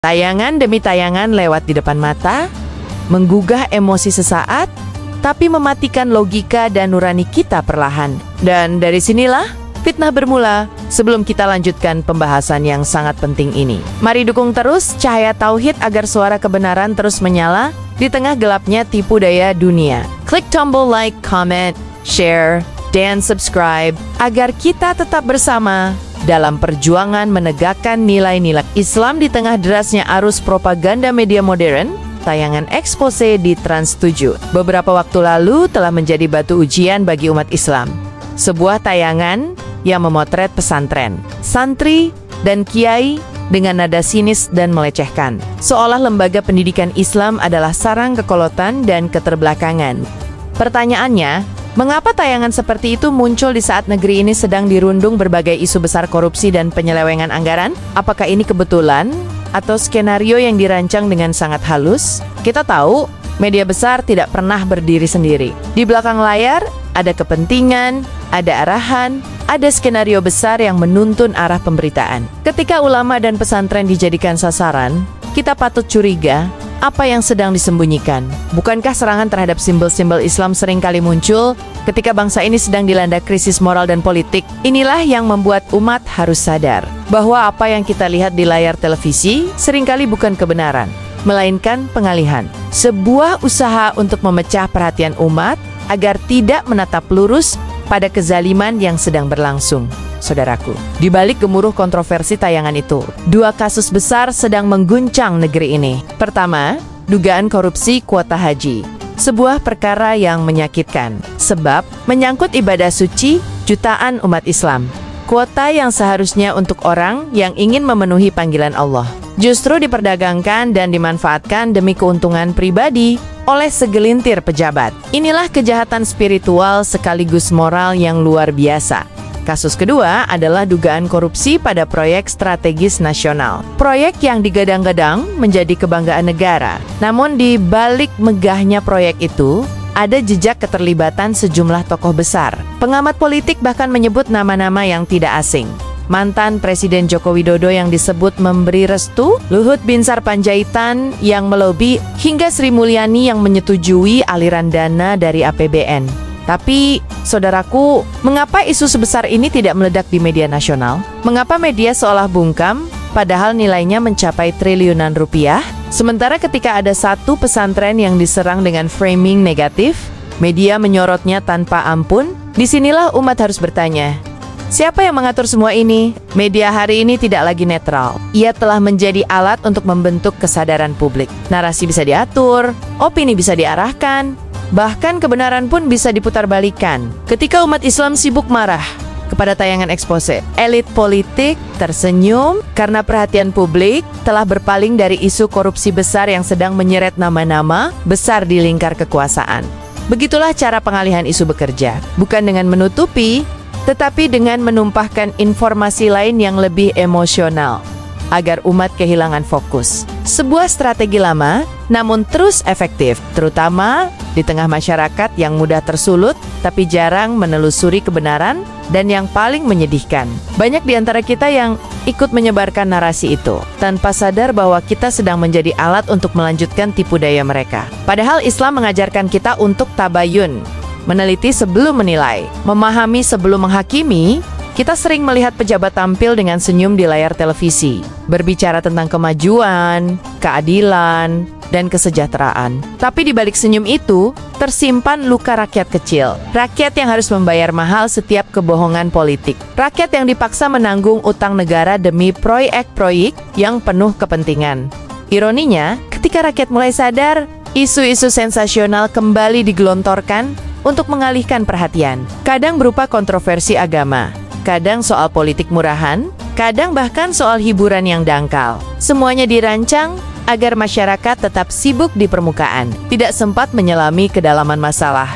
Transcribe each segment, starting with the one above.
Tayangan demi tayangan lewat di depan mata, menggugah emosi sesaat, tapi mematikan logika dan nurani kita perlahan. Dan dari sinilah fitnah bermula. Sebelum kita lanjutkan pembahasan yang sangat penting ini, mari dukung terus cahaya tauhid agar suara kebenaran terus menyala di tengah gelapnya tipu daya dunia. Klik tombol like, comment, share, dan subscribe agar kita tetap bersama dalam perjuangan menegakkan nilai-nilai Islam di tengah derasnya arus propaganda media modern. Tayangan Expose di Trans 7 beberapa waktu lalu telah menjadi batu ujian bagi umat Islam. Sebuah tayangan yang memotret pesantren, santri, dan kiai dengan nada sinis dan melecehkan, seolah lembaga pendidikan Islam adalah sarang kekolotan dan keterbelakangan. Pertanyaannya, mengapa tayangan seperti itu muncul di saat negeri ini sedang dirundung berbagai isu besar korupsi dan penyelewengan anggaran? Apakah ini kebetulan atau skenario yang dirancang dengan sangat halus? Kita tahu, media besar tidak pernah berdiri sendiri. Di belakang layar, ada kepentingan, ada arahan, ada skenario besar yang menuntun arah pemberitaan. Ketika ulama dan pesantren dijadikan sasaran, kita patut curiga apa yang sedang disembunyikan. Bukankah serangan terhadap simbol-simbol Islam seringkali muncul ketika bangsa ini sedang dilanda krisis moral dan politik? Inilah yang membuat umat harus sadar bahwa apa yang kita lihat di layar televisi seringkali bukan kebenaran, melainkan pengalihan. Sebuah usaha untuk memecah perhatian umat agar tidak menatap lurus pada kezaliman yang sedang berlangsung. Saudaraku, di balik gemuruh kontroversi tayangan itu, dua kasus besar sedang mengguncang negeri ini. Pertama, dugaan korupsi kuota haji. Sebuah perkara yang menyakitkan, sebab menyangkut ibadah suci jutaan umat Islam. Kuota yang seharusnya untuk orang yang ingin memenuhi panggilan Allah, justru diperdagangkan dan dimanfaatkan demi keuntungan pribadi oleh segelintir pejabat. Inilah kejahatan spiritual sekaligus moral yang luar biasa. Kasus kedua adalah dugaan korupsi pada proyek strategis nasional. Proyek yang digadang-gadang menjadi kebanggaan negara. Namun di balik megahnya proyek itu, ada jejak keterlibatan sejumlah tokoh besar. Pengamat politik bahkan menyebut nama-nama yang tidak asing. Mantan Presiden Joko Widodo yang disebut memberi restu, Luhut Binsar Panjaitan yang melobi, hingga Sri Mulyani yang menyetujui aliran dana dari APBN. Tapi, saudaraku, mengapa isu sebesar ini tidak meledak di media nasional? Mengapa media seolah bungkam, padahal nilainya mencapai triliunan rupiah? Sementara ketika ada satu pesantren yang diserang dengan framing negatif, media menyorotnya tanpa ampun. Disinilah umat harus bertanya, siapa yang mengatur semua ini? Media hari ini tidak lagi netral. Ia telah menjadi alat untuk membentuk kesadaran publik. Narasi bisa diatur, opini bisa diarahkan, bahkan kebenaran pun bisa diputarbalikkan. Ketika umat Islam sibuk marah kepada tayangan Expose, elit politik tersenyum karena perhatian publik telah berpaling dari isu korupsi besar yang sedang menyeret nama-nama besar di lingkar kekuasaan. Begitulah cara pengalihan isu bekerja, bukan dengan menutupi, tetapi dengan menumpahkan informasi lain yang lebih emosional, agar umat kehilangan fokus. Sebuah strategi lama, namun terus efektif, terutama di tengah masyarakat yang mudah tersulut, tapi jarang menelusuri kebenaran, dan yang paling menyedihkan, banyak di antara kita yang ikut menyebarkan narasi itu, tanpa sadar bahwa kita sedang menjadi alat untuk melanjutkan tipu daya mereka. Padahal Islam mengajarkan kita untuk tabayun, meneliti sebelum menilai, memahami sebelum menghakimi. Kita sering melihat pejabat tampil dengan senyum di layar televisi, berbicara tentang kemajuan, keadilan, dan kesejahteraan. Tapi di balik senyum itu, tersimpan luka rakyat kecil. Rakyat yang harus membayar mahal setiap kebohongan politik. Rakyat yang dipaksa menanggung utang negara demi proyek-proyek yang penuh kepentingan. Ironinya, ketika rakyat mulai sadar, isu-isu sensasional kembali digelontorkan untuk mengalihkan perhatian. Kadang berupa kontroversi agama, kadang soal politik murahan, kadang bahkan soal hiburan yang dangkal. Semuanya dirancang agar masyarakat tetap sibuk di permukaan, tidak sempat menyelami kedalaman masalah.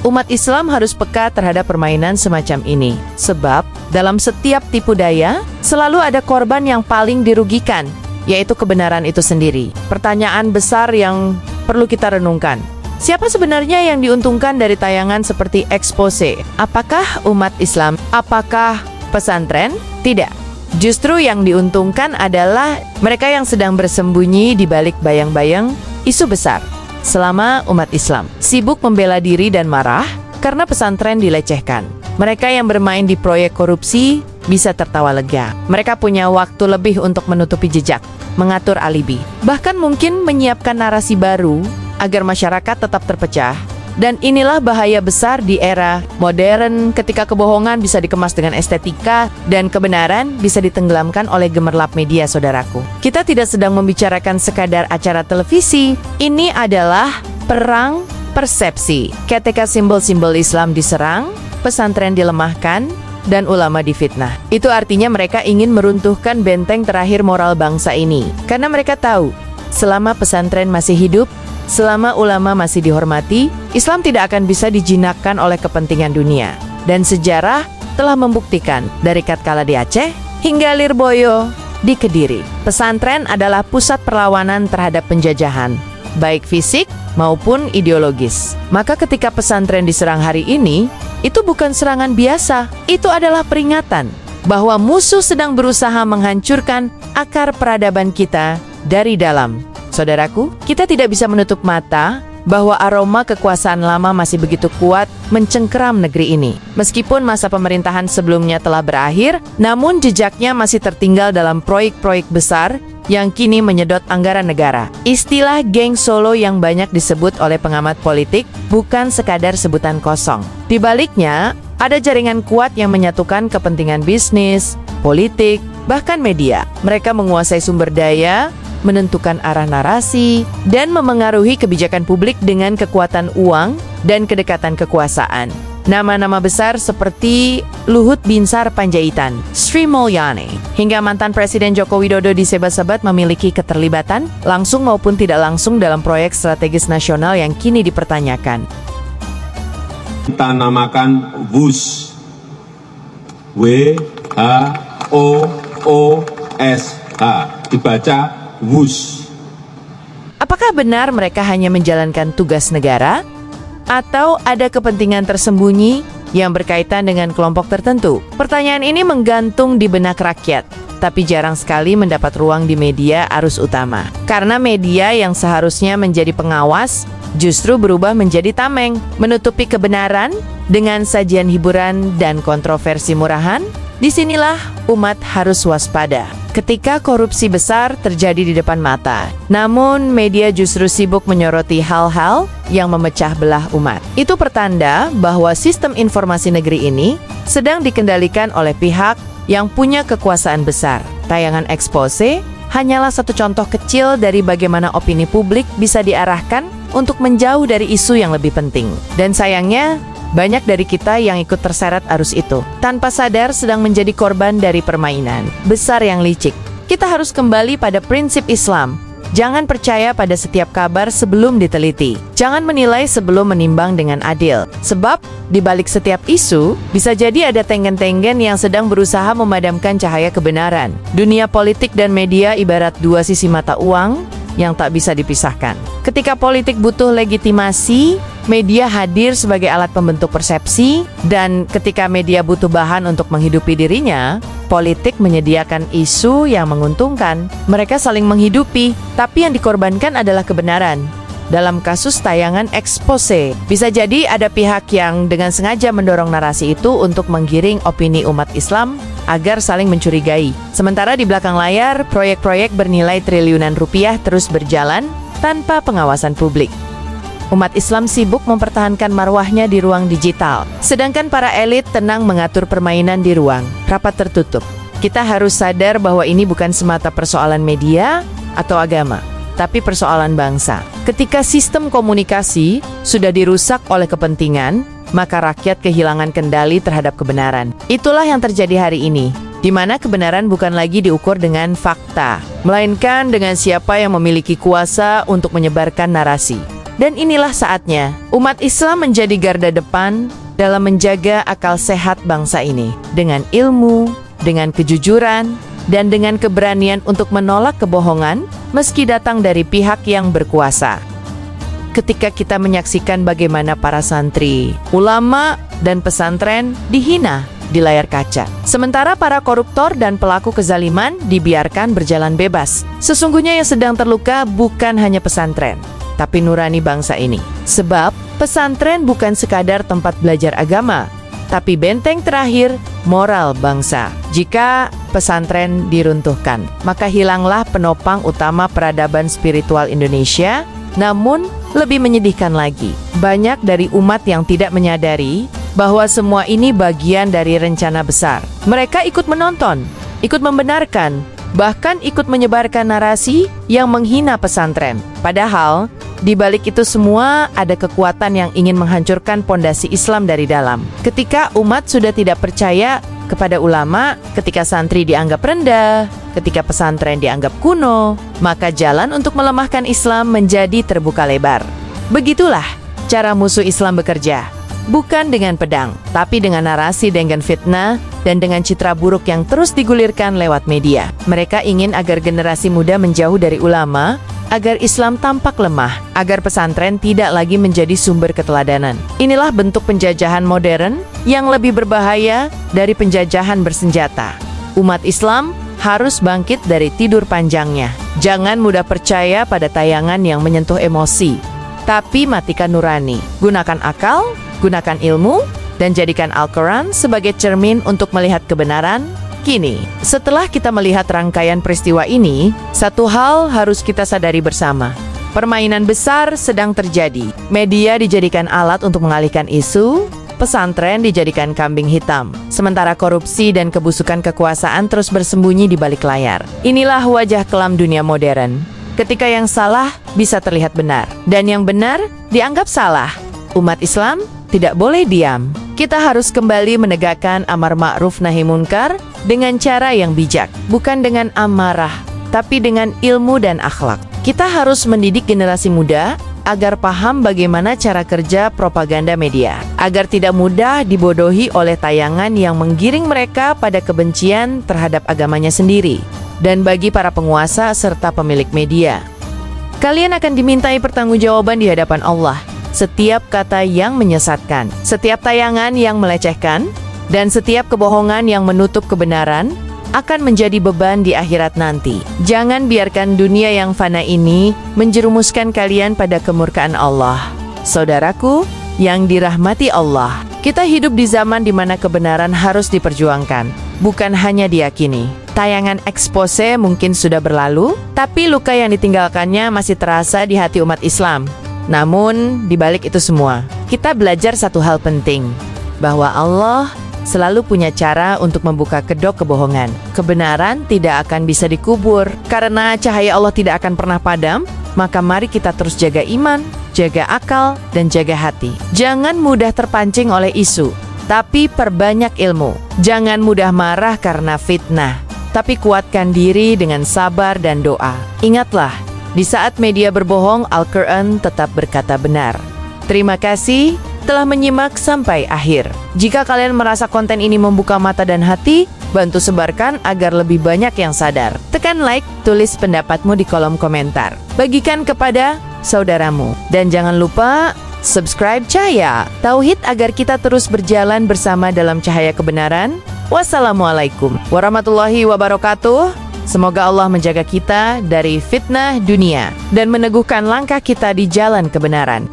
Umat Islam harus peka terhadap permainan semacam ini, sebab dalam setiap tipu daya selalu ada korban yang paling dirugikan, yaitu kebenaran itu sendiri. Pertanyaan besar yang perlu kita renungkan, siapa sebenarnya yang diuntungkan dari tayangan seperti Expose? Apakah umat Islam? Apakah pesantren? Tidak. Justru yang diuntungkan adalah mereka yang sedang bersembunyi di balik bayang-bayang isu besar. Selama umat Islam sibuk membela diri dan marah karena pesantren dilecehkan, mereka yang bermain di proyek korupsi bisa tertawa lega. Mereka punya waktu lebih untuk menutupi jejak, mengatur alibi, bahkan mungkin menyiapkan narasi baru agar masyarakat tetap terpecah. Dan inilah bahaya besar di era modern ketika kebohongan bisa dikemas dengan estetika dan kebenaran bisa ditenggelamkan oleh gemerlap media, saudaraku. Kita tidak sedang membicarakan sekadar acara televisi. Ini adalah perang persepsi. Ketika simbol-simbol Islam diserang, pesantren dilemahkan, dan ulama difitnah. Itu artinya mereka ingin meruntuhkan benteng terakhir moral bangsa ini. Karena mereka tahu, selama pesantren masih hidup, selama ulama masih dihormati, Islam tidak akan bisa dijinakkan oleh kepentingan dunia. Dan sejarah telah membuktikan dari tatkala di Aceh hingga Lirboyo di Kediri, pesantren adalah pusat perlawanan terhadap penjajahan, baik fisik maupun ideologis. Maka ketika pesantren diserang hari ini, itu bukan serangan biasa, itu adalah peringatan bahwa musuh sedang berusaha menghancurkan akar peradaban kita dari dalam. Saudaraku, kita tidak bisa menutup mata bahwa aroma kekuasaan lama masih begitu kuat mencengkeram negeri ini. Meskipun masa pemerintahan sebelumnya telah berakhir, namun jejaknya masih tertinggal dalam proyek-proyek besar yang kini menyedot anggaran negara. Istilah geng Solo yang banyak disebut oleh pengamat politik bukan sekadar sebutan kosong. Di baliknya, ada jaringan kuat yang menyatukan kepentingan bisnis, politik, bahkan media. Mereka menguasai sumber daya, menentukan arah narasi, dan memengaruhi kebijakan publik dengan kekuatan uang dan kedekatan kekuasaan. Nama-nama besar seperti Luhut Binsar Panjaitan, Sri Mulyani, hingga mantan Presiden Joko Widodo disebat-sebat memiliki keterlibatan, langsung maupun tidak langsung dalam proyek strategis nasional yang kini dipertanyakan. Kita namakan WUS, W-H-O-O-S-H, dibaca WUS. Apakah benar mereka hanya menjalankan tugas negara? Atau ada kepentingan tersembunyi yang berkaitan dengan kelompok tertentu? Pertanyaan ini menggantung di benak rakyat, tapi jarang sekali mendapat ruang di media arus utama. Karena media yang seharusnya menjadi pengawas, justru berubah menjadi tameng, menutupi kebenaran dengan sajian hiburan dan kontroversi murahan. Disinilah umat harus waspada ketika korupsi besar terjadi di depan mata. Namun media justru sibuk menyoroti hal-hal yang memecah belah umat. Itu pertanda bahwa sistem informasi negeri ini sedang dikendalikan oleh pihak yang punya kekuasaan besar. Tayangan expose hanyalah satu contoh kecil dari bagaimana opini publik bisa diarahkan untuk menjauh dari isu yang lebih penting. Dan sayangnya, banyak dari kita yang ikut terseret arus itu, tanpa sadar sedang menjadi korban dari permainan besar yang licik. Kita harus kembali pada prinsip Islam. Jangan percaya pada setiap kabar sebelum diteliti. Jangan menilai sebelum menimbang dengan adil. Sebab, di balik setiap isu, bisa jadi ada tenggen-tenggen yang sedang berusaha memadamkan cahaya kebenaran. Dunia politik dan media ibarat dua sisi mata uang yang tak bisa dipisahkan. Ketika politik butuh legitimasi, media hadir sebagai alat pembentuk persepsi, dan ketika media butuh bahan untuk menghidupi dirinya, politik menyediakan isu yang menguntungkan. Mereka saling menghidupi, tapi yang dikorbankan adalah kebenaran. Dalam kasus tayangan expose, bisa jadi ada pihak yang dengan sengaja mendorong narasi itu untuk menggiring opini umat Islam agar saling mencurigai. Sementara di belakang layar, proyek-proyek bernilai triliunan rupiah terus berjalan tanpa pengawasan publik. Umat Islam sibuk mempertahankan marwahnya di ruang digital, sedangkan para elit tenang mengatur permainan di ruang rapat tertutup. Kita harus sadar bahwa ini bukan semata persoalan media atau agama, tapi persoalan bangsa. Ketika sistem komunikasi sudah dirusak oleh kepentingan, maka rakyat kehilangan kendali terhadap kebenaran. Itulah yang terjadi hari ini, di mana kebenaran bukan lagi diukur dengan fakta, melainkan dengan siapa yang memiliki kuasa untuk menyebarkan narasi. Dan inilah saatnya umat Islam menjadi garda depan dalam menjaga akal sehat bangsa ini, dengan ilmu, dengan kejujuran, dan dengan keberanian untuk menolak kebohongan meski datang dari pihak yang berkuasa. Ketika kita menyaksikan bagaimana para santri, ulama, dan pesantren dihina, di layar kaca. Sementara para koruptor dan pelaku kezaliman dibiarkan berjalan bebas. Sesungguhnya yang sedang terluka bukan hanya pesantren, tapi nurani bangsa ini. Sebab pesantren bukan sekadar tempat belajar agama, tapi benteng terakhir moral bangsa. Jika pesantren diruntuhkan, maka hilanglah penopang utama peradaban spiritual Indonesia. Namun, lebih menyedihkan lagi, banyak dari umat yang tidak menyadari bahwa semua ini bagian dari rencana besar. Mereka ikut menonton, ikut membenarkan, bahkan ikut menyebarkan narasi yang menghina pesantren. Padahal, di balik itu semua ada kekuatan yang ingin menghancurkan pondasi Islam dari dalam. Ketika umat sudah tidak percaya kepada ulama, ketika santri dianggap rendah, ketika pesantren dianggap kuno, maka jalan untuk melemahkan Islam menjadi terbuka lebar. Begitulah cara musuh Islam bekerja. Bukan dengan pedang, tapi dengan narasi dengan fitnah dan dengan citra buruk yang terus digulirkan lewat media. Mereka ingin agar generasi muda menjauh dari ulama, agar Islam tampak lemah, agar pesantren tidak lagi menjadi sumber keteladanan. Inilah bentuk penjajahan modern yang lebih berbahaya dari penjajahan bersenjata. Umat Islam harus bangkit dari tidur panjangnya. Jangan mudah percaya pada tayangan yang menyentuh emosi, tapi matikan nurani. Gunakan akal, gunakan ilmu, dan jadikan Al-Quran sebagai cermin untuk melihat kebenaran. Kini, setelah kita melihat rangkaian peristiwa ini, satu hal harus kita sadari bersama. Permainan besar sedang terjadi. Media dijadikan alat untuk mengalihkan isu, pesantren dijadikan kambing hitam. Sementara korupsi dan kebusukan kekuasaan terus bersembunyi di balik layar. Inilah wajah kelam dunia modern. Ketika yang salah bisa terlihat benar, dan yang benar dianggap salah. Umat Islam tidak boleh diam. Kita harus kembali menegakkan amar ma'ruf nahi munkar dengan cara yang bijak, bukan dengan amarah, tapi dengan ilmu dan akhlak. Kita harus mendidik generasi muda agar paham bagaimana cara kerja propaganda media, agar tidak mudah dibodohi oleh tayangan yang menggiring mereka pada kebencian terhadap agamanya sendiri. Dan bagi para penguasa serta pemilik media, kalian akan dimintai pertanggungjawaban di hadapan Allah. Setiap kata yang menyesatkan, setiap tayangan yang melecehkan, dan setiap kebohongan yang menutup kebenaran akan menjadi beban di akhirat nanti. Jangan biarkan dunia yang fana ini menjerumuskan kalian pada kemurkaan Allah. Saudaraku yang dirahmati Allah, kita hidup di zaman di mana kebenaran harus diperjuangkan, bukan hanya diyakini. Tayangan expose mungkin sudah berlalu, tapi luka yang ditinggalkannya masih terasa di hati umat Islam. Namun, di balik itu semua, kita belajar satu hal penting, bahwa Allah selalu punya cara untuk membuka kedok kebohongan. Kebenaran tidak akan bisa dikubur, karena cahaya Allah tidak akan pernah padam. Maka mari kita terus jaga iman, jaga akal, dan jaga hati. Jangan mudah terpancing oleh isu, tapi perbanyak ilmu. Jangan mudah marah karena fitnah, tapi kuatkan diri dengan sabar dan doa. Ingatlah, di saat media berbohong, Al-Quran tetap berkata benar. Terima kasih telah menyimak sampai akhir. Jika kalian merasa konten ini membuka mata dan hati, bantu sebarkan agar lebih banyak yang sadar. Tekan like, tulis pendapatmu di kolom komentar. Bagikan kepada saudaramu. Dan jangan lupa subscribe Cahaya Tauhid agar kita terus berjalan bersama dalam cahaya kebenaran. Wassalamualaikum warahmatullahi wabarakatuh. Semoga Allah menjaga kita dari fitnah dunia dan meneguhkan langkah kita di jalan kebenaran.